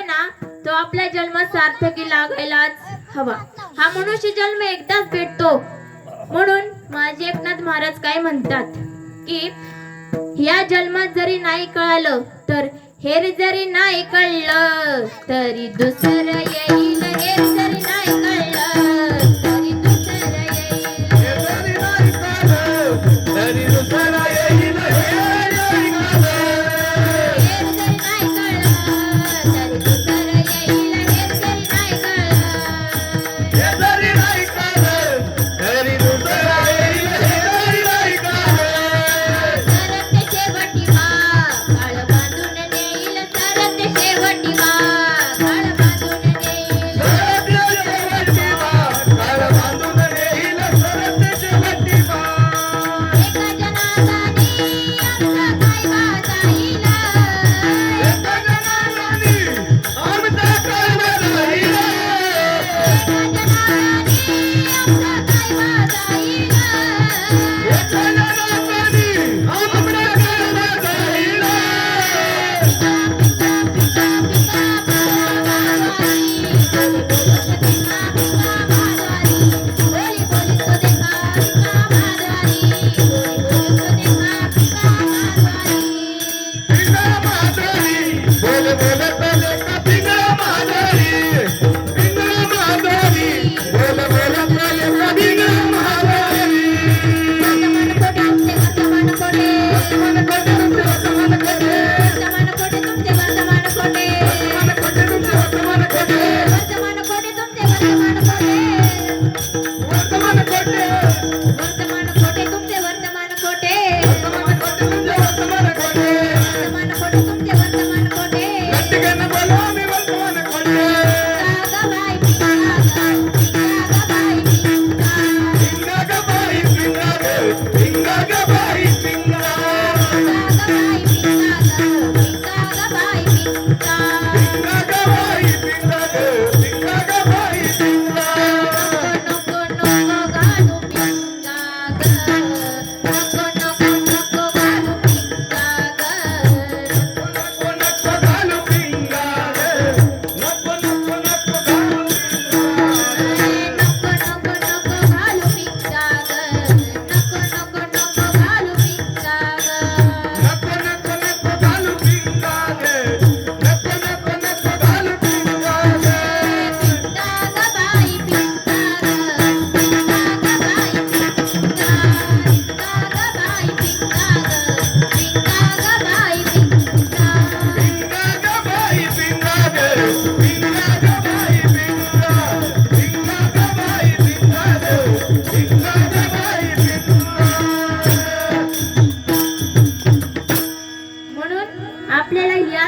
ना तो आपल्या जन्मात सार्थकी लागायलाच हवा. हा मनुष्य जन्म एकदाच भेटतो. म्हणून माझे एकनाथ महाराज काय म्हणतात की या जन्मात जरी नाही कळालं तर हेर जरी नाही कळलं तरी दुसरं येईल. हेर जरी नाही कळलं तरी दुसरं येईल. हे जरी नाही कळलं तरी दुसरं येईल. हेर जरी नाही कळलं तरी दुसरं येईल. हेर जरी नाही कळलं हे जरी नाही कळलं तरी दुसरं येईल. हे जरी नाही कळलं सरते शेवटी काळ बांधून नेईल. सरते शेवटी काळ बांधून नेईल. काळ बांधून नेईल. सरते शेवटी एका जनार्दनी आमचा काय वाजायला. एका जनार्दनी आमचा काय वाजायला. एका जनार्दनी आमचा काय वाजायला. एका जनार्दनी आमचा काय वाजायला. पिका पिका पिका बोली बोली तो देखा पिका माधवारी. बोली बोली तो देखा पिका माधवारी. पिंगळा माधवी बोल बोल बोल का पिंगळा माधवी. पिंगळा माधवी बोल बोल बोल का पिंगळा माधवी. वर्तमान कोटे तुमचे वर्तमान कोटे. वर्तमान कोटे तुमचे वर्तमान कोटे. वर्तमान कोटे तुमचे वर्तमान कोटे. वर्तमान कोटे तुमचे वर्तमान कोटे. वर्तमान कोटे तुमचे वर्तमान कोटे. वर्तमान कोटे. वर्तमान कोटे तुमचे वर्तमान कोटे. वर्तमान कोटे तुमचे वर्तमान कोटे. वर्तमान कोटे तुमचे वर्तमान कोटे. गट्टिगन बोलो मी वर्तमान कोटे. गागाबाई पिंगा गागाबाई पिंगा. पिंगा ग बाई पिंगा ग. पिंगा ग बाई पिंगा. गागाबाई पिंगा गागाबाई पिंगा. पिंगा ग बाई पिंगा ग. पिंगा ग बाई पिंगा. नको नको घालू पिंगा ग. नको नको नको घालू पिंगा ग. नको नको घालू पिंगा ग. नको नको नको घालू पिंगा. नको नको नको घालू पिंगा ग. नको नको नको घालू पिंगा ग. नको नको नको घालू पिंगा ग. नको नको नको घालू पिंगा ग. पिंगा ग बाई पिंगा ग. पिंगा ग बाई पिंगा. पिंगा ग बाई पिंगा ग. पिंगा ग बाई पिंगा. पिंगा ग बाई पिंगा ग. पिंगा ग बाई पिंगा. पिंगा ग बाई पिंगा ग. पिंगा ग बाई पिंगा. म्हणून आपल्याला या